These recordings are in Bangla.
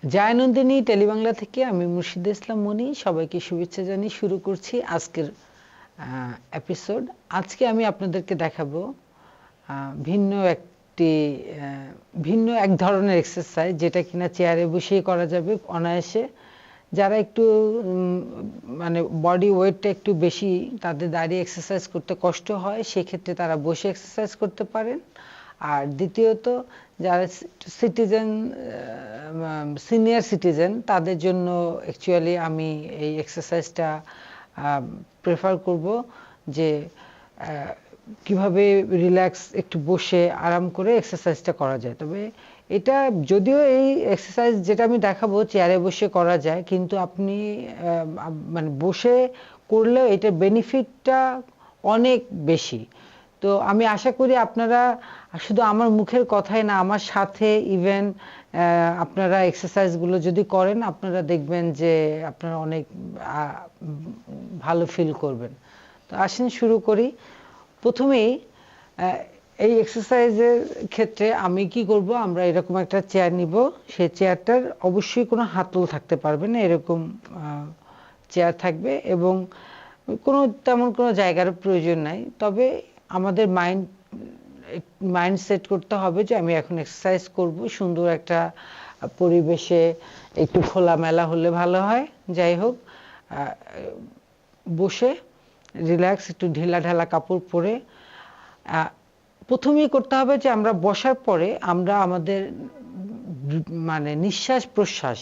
জয়নন্দিনী টেলিবাংলা থেকে আমি মুর্শিদা ইসলাম মনি সবাইকে শুভেচ্ছা জানিয়ে শুরু করছি আজকের এপিসোড। আজকে আমি আপনাদেরকে দেখাবো ভিন্ন একটি ভিন্ন এক ধরনের এক্সারসাইজ, যেটা কিনা চেয়ারে বসেই করা যাবে অনায়াসে। যারা একটু মানে বডি ওয়েটটা একটু বেশি, তাদের দাঁড়িয়ে এক্সারসাইজ করতে কষ্ট হয়, সেক্ষেত্রে তারা বসে এক্সারসাইজ করতে পারেন। আর দ্বিতীয়ত, যারা সিটিজেন সিনিয়র সিটিজেন, তাদের জন্য অ্যাকচুয়ালি আমি এই এক্সারসাইজটা প্রেফার করব, যে কিভাবে রিল্যাক্স একটু বসে আরাম করে এক্সারসাইজটা করা যায়। তবে এটা যদিও এই এক্সারসাইজ যেটা আমি দেখাবো চেয়ারে বসে করা যায়, কিন্তু আপনি মানে বসে করলেও এটার বেনিফিটটা অনেক বেশি। তো আমি আশা করি আপনারা শুধু আমার মুখের কথাই না, আমার সাথে ইভেন আপনারা এক্সারসাইজগুলো যদি করেন, আপনারা দেখবেন যে আপনারা অনেক ভালো ফিল করবেন। তো আসেন শুরু করি। প্রথমেই এই এক্সারসাইজের ক্ষেত্রে আমি কি করব, আমরা এরকম একটা চেয়ার নিব। সেই চেয়ারটার অবশ্যই কোনো হাতল থাকতে পারবে না, এরকম চেয়ার থাকবে, এবং তেমন কোনো জায়গার প্রয়োজন নাই। তবে আমাদের মাইন্ড সেট করতে হবে যে আমি এখন এক্সারসাইজ করব, সুন্দর একটা পরিবেশে, একটু খোলামেলা হলে ভালো হয়। যাই হোক, বসে রিল্যাক্স, একটু ঢিলা ঢালা কাপড় পরে প্রথমেই করতে হবে যে আমরা বসার পরে আমরা আমাদের মানে নিঃশ্বাস প্রশ্বাস,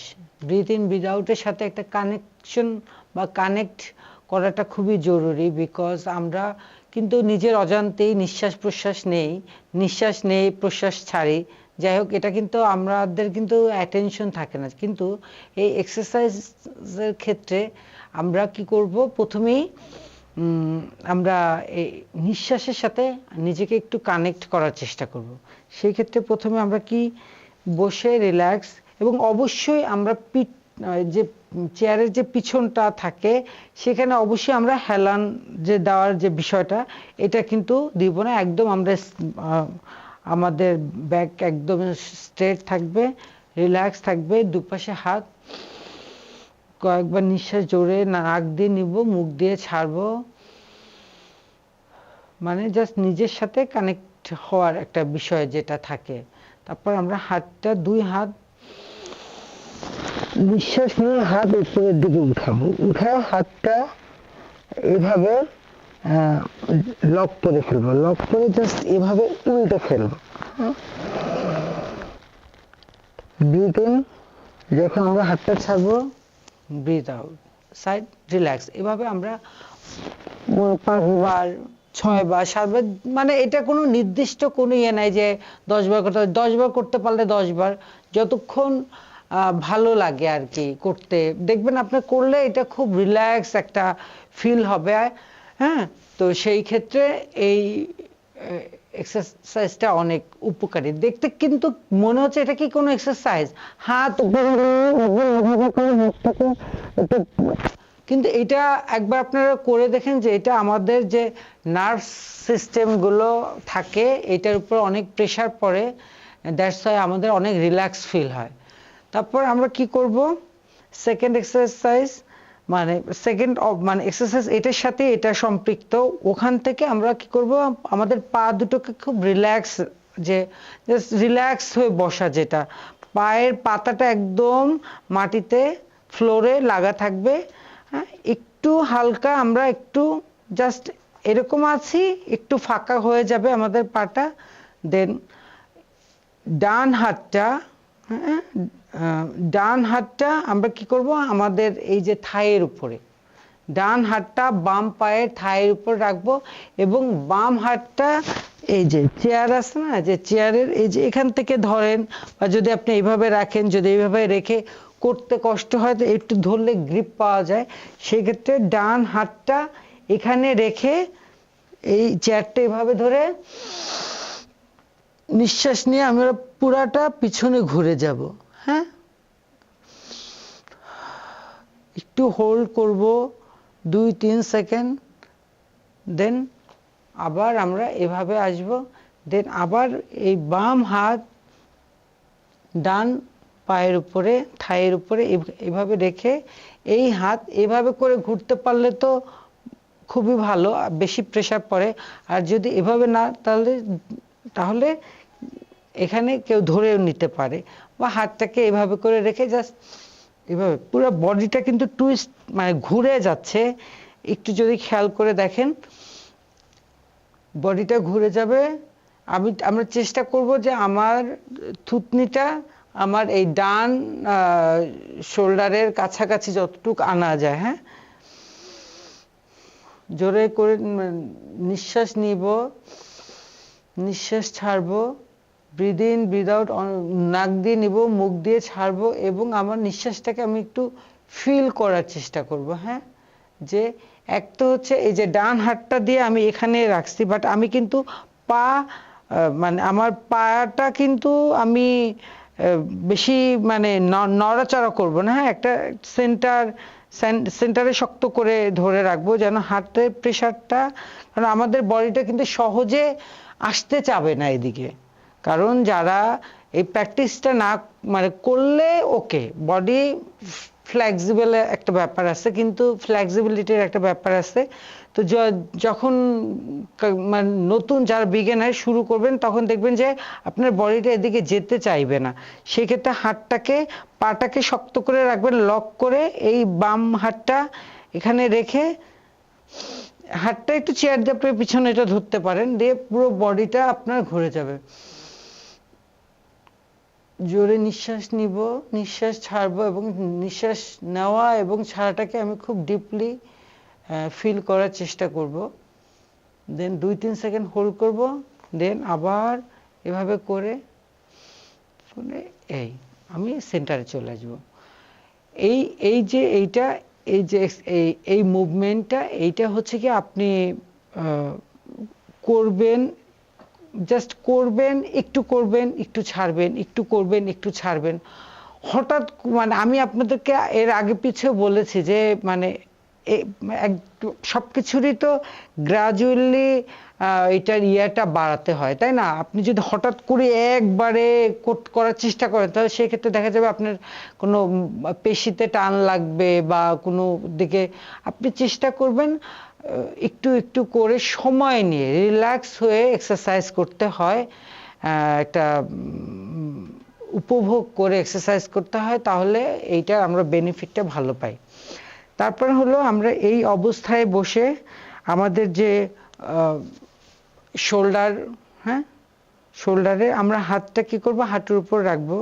ব্রিথ ইন ব্রিথ আউটের সাথে একটা কানেকশন বা কানেক্ট করাটা খুবই জরুরি। বিকজ আমরা কিন্তু নিজের অজান্তেই নিঃশ্বাস প্রশ্বাস নেই প্রশ্বাস ছাড়ি। যাই হোক, এটা কিন্তু আমাদের কিন্তু অ্যাটেনশন থাকে না। কিন্তু এই এক্সারসাইজের ক্ষেত্রে আমরা কি করব, প্রথমেই আমরা এই নিঃশ্বাসের সাথে নিজেকে একটু কানেক্ট করার চেষ্টা করব। সেই ক্ষেত্রে প্রথমে আমরা কি বসে রিল্যাক্স, এবং অবশ্যই আমরা যে চেয়ারের যে পিছনটা থাকে সেখানে অবশ্যই আমরা হেলান যে দেওয়ার যে বিষয়টা, এটা কিন্তু দিব না। একদম আমরা আমাদের ব্যাক একদম স্ট্রেট থাকবে, রিল্যাক্স থাকবে। দুপাশে হাত, কয়েকবার নিঃশ্বাস জোরে নাক দিয়ে নিব, মুখ দিয়ে ছাড়বো, মানে জাস্ট নিজের সাথে কানেক্ট হওয়ার একটা বিষয় যেটা থাকে। তারপর আমরা হাতটা, দুই হাত নিঃশ্বাস নিয়ে হাত উপরের দিকে উঠাবো, উঠায় হাতটা এভাবে লক করে ফেলবো, লক করে জাস্ট এভাবে উল্টে ফেলবো। ব্রিথ ইন, যখন আমরা হাতটা ছাড়বো, ব্রিথ আউট, সাইড, রিল্যাক্স। এভাবে আমরা 5 বার, 6 বার, 7 বার, মানে এটা কোনো নির্দিষ্ট কোনো ইয়ে নাই যে 10 বার করতে, 10 বার করতে পারলে 10 বার, যতক্ষণ ভালো লাগে আর কি করতে। দেখবেন আপনার করলে এটা খুব রিল্যাক্স একটা ফিল হবে। হ্যাঁ, তো সেই ক্ষেত্রে এই এক্সারসাইজটা অনেক উপকারী। দেখতে কিন্তু মনে হচ্ছে এটা কি কোনো এক্সারসাইজ, হাত কিন্তু এটা একবার আপনারা করে দেখেন যে এটা আমাদের যে নার্ভ সিস্টেমগুলো থাকে এটার উপর অনেক প্রেশার পড়ে, দ্যাটস ওয়াই আমাদের অনেক রিল্যাক্স ফিল হয়। তারপর আমরা কি করব, সেকেন্ড এক্সারসাইজ, মানে মানে এক্সারসাইজ এটার সাথে এটা সম্পৃক্ত। ওখান থেকে আমরা কি করব, আমাদের পা দুটোকে খুব রিল্যাক্স, যে জাস্ট রিল্যাক্স হয়ে বসা, যেটা পায়ের পাতাটা একদম মাটিতে ফ্লোরে লাগা থাকবে। হ্যাঁ, একটু হালকা আমরা একটু জাস্ট এরকম আছি, একটু ফাঁকা হয়ে যাবে আমাদের পাটা। দেন ডান হাতটা, আমরা কি করব, আমাদের এই যে থাইয়ের উপরে, ডান হাতটা বাম পায়ের থাইয়ের উপর রাখবো, এবং বাম হাতটা এই যে চেয়ার আছে না, যে চেয়ারের এই যে এখান থেকে ধরেন, বা যদি আপনি এইভাবে রাখেন, যদি এইভাবে রেখে করতে কষ্ট হয় তো একটু ধরলে গ্রিপ পাওয়া যায়। সেই ক্ষেত্রে ডান হাতটা এখানে রেখে এই চেয়ারটা এভাবে ধরে নিঃশ্বাস নিয়ে আমরা পুরাটা পিছনে ঘুরে যাব। হ্যাঁ, একটু হোল্ড করব 2-3 সেকেন্ড, দেন আবার আমরা এভাবে আসব। দেন আবার এই বাম হাত ডান পায়ের উপরে, থাইয়ের উপরে এভাবে রেখে এই হাত এভাবে করে ঘুরতে পারলে তো খুবই ভালো, বেশি প্রেসার পড়ে। আর যদি এভাবে না, তাহলে এখানে কেউ ধরেও নিতে পারে, বা হাতটাকে এভাবে করে রেখে জাস্ট এভাবে পুরো বডিটা কিন্তু টুইস্ট মানে ঘুরে যাচ্ছে। একটু যদি খেয়াল করে দেখেন বডিটা ঘুরে যাবে। আমরা চেষ্টা করব যে আমার থুতনিটা আমার এই ডান শোল্ডারের কাছাকাছি যতটুকু আনা যায়। হ্যাঁ, জোরে করে নিঃশ্বাস নিব, নিঃশ্বাস ছাড়বো, ব্রিদ ইন ব্রিদ আউট, নাক দিয়ে নিব, মুখ দিয়ে ছাড়বো, এবং আমার নিঃশ্বাসটাকে আমি একটু ফিল করার চেষ্টা করব। হ্যাঁ, যে এক তো হচ্ছে এই যে ডান হাতটা দিয়ে আমি এখানে রাখছি, বাট আমি কিন্তু পা মানে আমার পাটা কিন্তু আমি বেশি মানে নড়াচড়া করব না। হ্যাঁ, একটা সেন্টারে শক্ত করে ধরে রাখবো যেন হার্টের প্রেশারটা, কারণ আমাদের বডিটা কিন্তু সহজে আসতে চাবে না এদিকে। কারণ যারা এই প্র্যাকটিসটা না মানে করলে, ওকে বডি ফ্লেক্সিবল একটা ব্যাপার আছে, কিন্তু ফ্লেক্সিবিলিটির একটা ব্যাপার আছে। তো যখন মানে নতুন যারা বিগিনার শুরু করবেন, তখন দেখবেন যে আপনার বডিটা এদিকে যেতে চাইবে না। সেক্ষেত্রে পাটাকে শক্ত করে রাখবেন, লক করে। এই বাম হাতটা এখানে রেখে হাতটা একটু চেয়ার দিয়ে আপনি পিছনে এটা ধরতে পারেন, দিয়ে পুরো বডিটা আপনার ঘুরে যাবে। জোরে নিঃশ্বাস নিব, নিঃশ্বাস ছাড়বো, এবং নিঃশ্বাস নেওয়া এবং ছাড়াটাকে আমি খুব ডিপলি ফিল করার চেষ্টা করব। দেন 2-3 সেকেন্ড হোল্ড করব, দেন আবার এভাবে করে এই আমি সেন্টারে চলে আসবো। এই যে এই মুভমেন্টটা, এইটা হচ্ছে কি আপনি করবেন, জাস্ট করবেন, একটু করবেন, একটু ছাড়বেন, একটু করবেন, একটু ছাড়বেন। হঠাৎ মানে আমি আপনাদেরকে এর আগে পিছেও বলেছি যে মানে সবকিছুরই তো গ্রাজুয়ালি এটার ইয়াটা বাড়াতে হয়, তাই না? আপনি যদি হঠাৎ করে একবারে করার চেষ্টা করেন, তাহলে সেক্ষেত্রে দেখা যাবে আপনার কোনো পেশিতে টান লাগবে বা কোনো দিকে। আপনি চেষ্টা করবেন একটু একটু করে সময় নিয়ে রিল্যাক্স হয়ে এক্সারসাইজ করতে হয়, একটা উপভোগ করে এক্সারসাইজ করতে হয়, তাহলে এইটা আমরা বেনিফিটটা ভালো পাই। তারপর হলো আমরা এই অবস্থায় বসে আমাদের যে শোল্ডার, হ্যাঁ, শোল্ডারে আমরা হাতটা কি করব, হাঁটুর উপর রাখবো,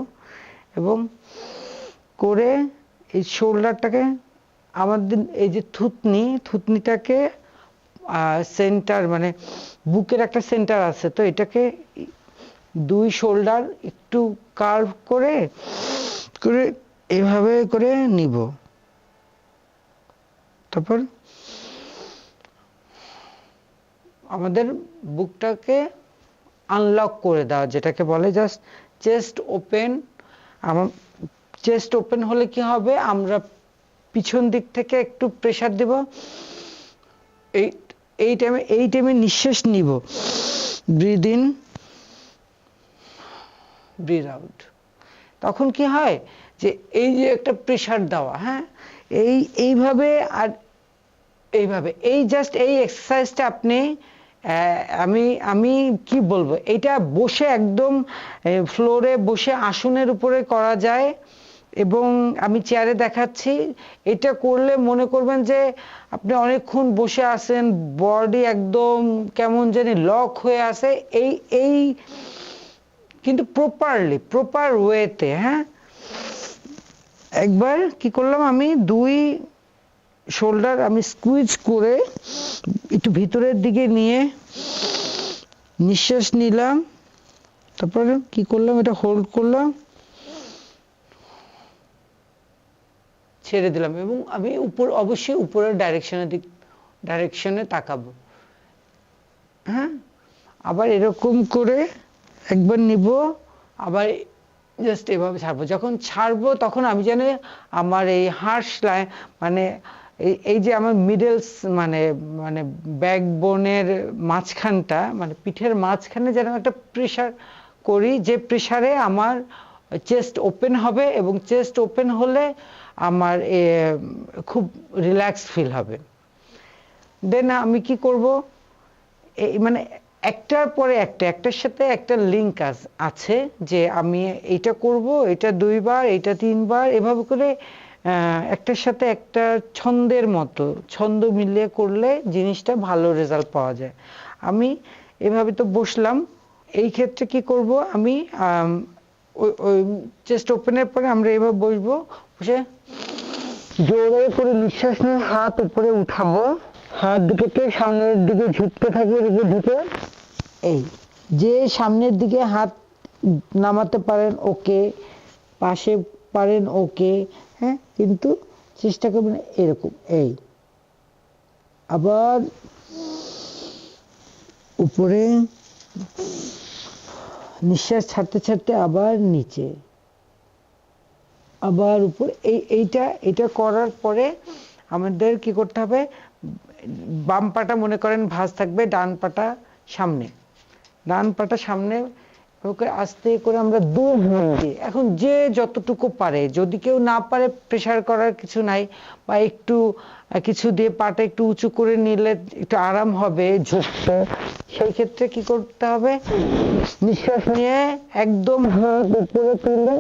এবং করে এই শোল্ডারটাকে আমাদের এই যে থুতনিটাকে সেন্টার মানে বুকের একটা সেন্টার আছে, তো এটাকে দুই শোল্ডার একটু কার্ভ করে করে এভাবে করে নিব। তারপর আমাদের বুকটাকে আনলক করে দেওয়া, যেটাকে বলে জাস্ট চেস্ট ওপেন। আমার চেস্ট ওপেন হলে কি হবে, আমরা পিছন দিক থেকে একটু প্রেসার দেব, এই টাইমে নিঃশ্বাস নিব, ব্রিদ ইন ব্রিদ আউট। তখন কি হয় যে এই যে একটা প্রেসার দেওয়া, হ্যাঁ, এইভাবে আর এইভাবে, এই জাস্ট এই এক্সারসাইজটা আপনি আমি কি বলবো, এটা বসে একদম ফ্লোরে বসে আসনের উপরে করা যায়, এবং আমি চেয়ারে দেখাচ্ছি। এটা করলে মনে করবেন যে আপনি অনেকক্ষণ বসে আছেন, বডি একদম কেমন জানি লক হয়ে আছে। এই কিন্তু প্রপার ওয়েতে। হ্যাঁ, একবার কি করলাম, আমি দুই শোল্ডার আমি স্কুইজ করে একটু ভিতরের দিকে নিয়ে নিঃশ্বাস নিলাম, তারপরে কি করলাম, এটা হোল্ড করলাম, ছেড়ে দিলাম, এবং আমি অবশ্যই উপরের ডাইরেকশনে তাকাবো। হ্যাঁ, আবার এরকম করে একবার নিব, আবার জাস্ট এভাবে ছাড়বো। যখন ছাড়বো তখন আমি জানি আমার এই হার্শ লাইন মানে এই যে আমার মিডলস মানে মানে ব্যাকবোনের মাঝখানটা, মানে পিঠের মাঝখানে যেন একটা প্রেসার করি, যে প্রেসারে আমার চেস্ট ওপেন হবে, এবং চেস্ট ওপেন হলে আমার খুব রিল্যাক্স ফিল হবে। দেন আমি কি করব, মানে একটার পরে একটার সাথে একটা লিঙ্ক আছে, যে আমি এটা করব, এটা 2বার, এটা 3বার, এভাবে করে একটার সাথে একটা ছন্দের মতো, ছন্দ মিলিয়ে করলে জিনিসটা ভালো রেজাল্ট পাওয়া যায়। আমি এভাবে তো বসলাম। এই ক্ষেত্রে কি করব, আমি ওই চেস্ট ওপেনের পরে আমরা এভাবে বসবো, বসে জোরে করে নিঃশ্বাস নিয়ে হাত উপরে উঠাবো, হাত দুটোকে সামনের দিকে ঝুঁকতে থাকবে, ঝুঁকে এই যে সামনের দিকে হাত নামাতে পারেন ওকে, পাশে পারেন ওকে, হ্যাঁ, কিন্তু চেষ্টা করবেন এরকম। এই আবার উপরে নিঃশ্বাস ছাড়তে ছাড়তে আবার নিচে, আবার উপর। এইটা করার পরে আমাদের কি করতে হবে, বাম পাটা মনে করেন ভাঁজ থাকবে, ডান পাটা সামনে, ওকে আস্তে করে আমরা 2 হাত দিয়ে, এখন যে যতটুকু পারে, যদি কেউ না পারে প্রেসার করার কিছু নাই, বা একটু কিছু দিয়ে পাটা একটু উঁচু করে নিলে একটু আরাম হবে ঝুঁকতে, সেই ক্ষেত্রে কি করতে হবে, নিঃশ্বাস নিয়ে একদম হাত উপরে তুলে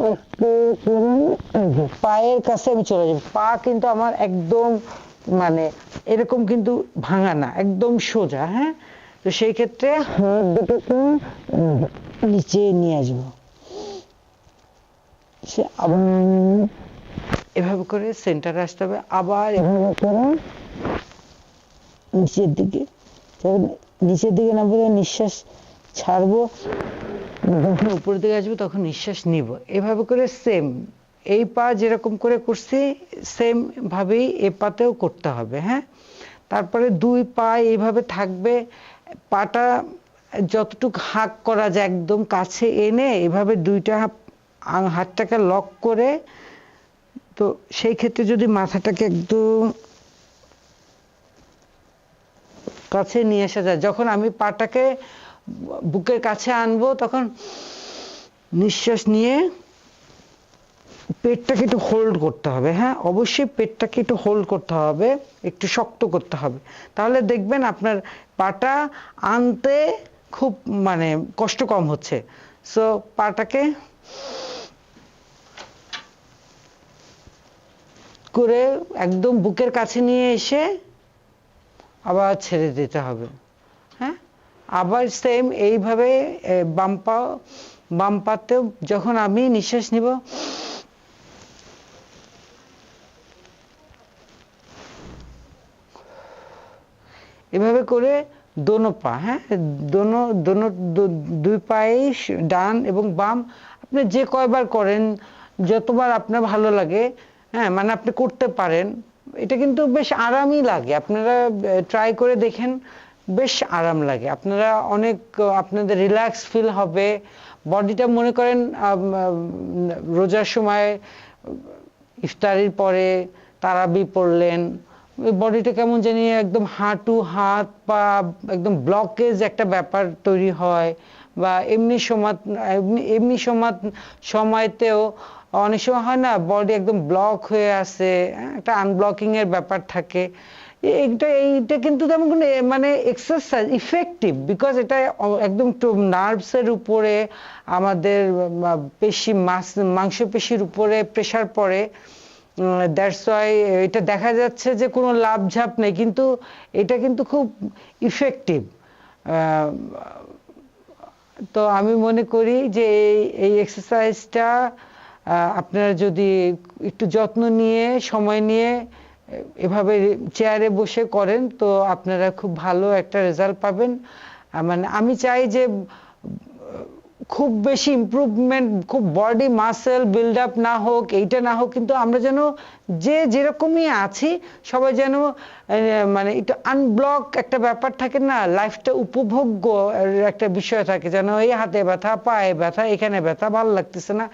পায়ের কাছে আমি চলে যাব। পা কিন্তু আমার একদম মানে এরকম কিন্তু ভাঙা না, একদম সোজা, হ্যাঁ। তো সেই ক্ষেত্রে হাত দুটোকে নিচে নিয়ে আসবো, সে আবার এভাবে করে সেন্টারে আসতে হবে, আবার এভাবে করে নিচের দিকে নামবো, নিঃশ্বাস ছাড়বো, যখন উপরের দিকে আসবো তখন নিঃশ্বাস নিব। এভাবে করে সেম, এই পা যেরকম করে করছি সেম ভাবেই এ পাতেও করতে হবে, হ্যাঁ। তারপরে 2 পা এইভাবে থাকবে, পাটা যতটুকু হাক করা যায় একদম কাছে এনে এভাবে 2টা হাতটাকে লক করে, তো সেই ক্ষেত্রে যদি মাথাটাকে একদম কাছে নিয়ে আসা যায়, যখন আমি পাটাকে বুকের কাছে আনবো তখন নিঃশ্বাস নিয়ে পেটটাকে একটু হোল্ড করতে হবে, হ্যাঁ, অবশ্যই পেটটাকে একটু হোল্ড করতে হবে, একটু শক্ত করতে হবে, তাহলে দেখবেন আপনার পাটা আনতে খুব মানে কষ্ট কম হচ্ছে। সো পাটাকে করে একদম বুকের কাছে নিয়ে এসে আবার ছেড়ে দিতে হবে, হ্যাঁ। আবার সেম এইভাবে বাম পাতেও যখন আমি নিঃশ্বাস নিব, এভাবে করে দোনো পা, হ্যাঁ, দোনো 2 পায়ে, ডান এবং বাম, আপনি যে কয়বার করেন, যতবার আপনার ভালো লাগে, হ্যাঁ, মানে আপনি করতে পারেন। এটা কিন্তু বেশ আরামই লাগে, আপনারা ট্রাই করে দেখেন, বেশ আরাম লাগে, আপনারা অনেক আপনাদের রিল্যাক্স ফিল হবে। বডিটা মনে করেন রোজার সময় ইফতারির পরে তারাবি পড়লেন, ওই বডিটা কেমন জানি একদম হাঁটু হাত পা একদম ব্লকেজ একটা ব্যাপার তৈরি হয়, বা সময়তেও অনেক সময় হয় না, বডি একদম ব্লক হয়ে আছে, একটা আনব্লকিং এর ব্যাপার থাকে। এইটা কিন্তু তেমন কোনো মানে এক্সারসাইজ ইফেক্টিভ, বিকজ এটা একদম নার্ভস এর উপরে, আমাদের মাংসপেশির উপরে প্রেসার পড়ে। দ্যাটস ওয়াই এটা দেখা যাচ্ছে যে কোনো লাভঝাপ নেই, কিন্তু এটা কিন্তু খুব ইফেক্টিভ। তো আমি মনে করি যে এই এক্সারসাইজটা আপনারা যদি একটু যত্ন নিয়ে সময় নিয়ে এভাবে চেয়ারে বসে করেন, তো আপনারা খুব ভালো একটা রেজাল্ট পাবেন। মানে আমি চাই যে খুব বেশি ইমপ্রুভমেন্ট, খুব বডি মাসেল বিল্ড আপ না হোক, এইটা না হোক, কিন্তু আমরা যেন যে যেরকমই আছি সবাই যেন মানে একটু আনব্লক একটা ব্যাপার থাকে না, লাইফটা উপভোগ্য একটা বিষয় থাকে, যেন এই হাতে ব্যথা, পায়ে ব্যথা, এখানে ব্যথা, ভালো লাগতেছে না,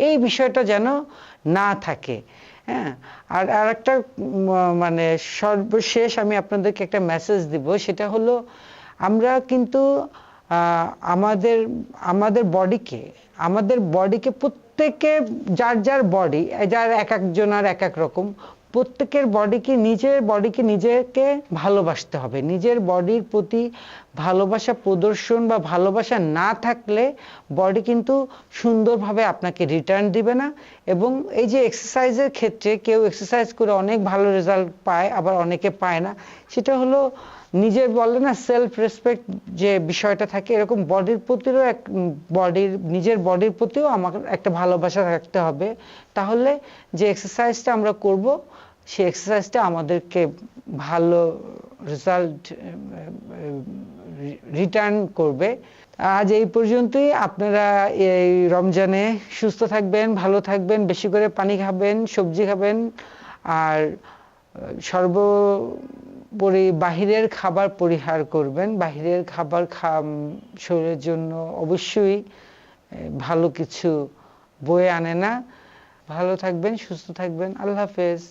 এই বিষয়টা যেন না থাকে, হ্যাঁ। আর একটা মানে সর্বশেষ আমি আপনাদেরকে একটা মেসেজ দিব, সেটা হলো আমরা কিন্তু আমাদের বডিকে প্রত্যেকে যার যার বডি, যার এক একজনের এক এক রকম, প্রত্যেকের নিজের বডিকে নিজেকে ভালোবাসতে হবে। নিজের বডির প্রতি ভালোবাসা প্রদর্শন বা ভালোবাসা না থাকলে বডি কিন্তু সুন্দরভাবে আপনাকে রিটার্ন দিবে না। এবং এই যে এক্সারসাইজের ক্ষেত্রে কেউ এক্সারসাইজ করে অনেক ভালো রেজাল্ট পায়, আবার অনেকে পায় না। সেটা হলো নিজের বলে না সেলফ রেসপেক্ট যে বিষয়টা থাকে, এরকম বডির প্রতিও নিজের বডির প্রতিও আমাকে একটা ভালোবাসা রাখতে হবে। তাহলে যে এক্সারসাইজটা আমরা করব সেই এক্সারসাইজটা আমাদেরকে ভালো রেজাল্ট রিটার্ন করবে। আজ এই পর্যন্তই। আপনারা এই রমজানে সুস্থ থাকবেন, ভালো থাকবেন, বেশি করে পানি খাবেন, সবজি খাবেন, আর সর্বোপরি বাহিরের খাবার পরিহার করবেন। বাহিরের খাবার শরীরের জন্য অবশ্যই ভালো কিছু বয়ে আনে না। ভালো থাকবেন, সুস্থ থাকবেন। আল্লাহ হাফেজ।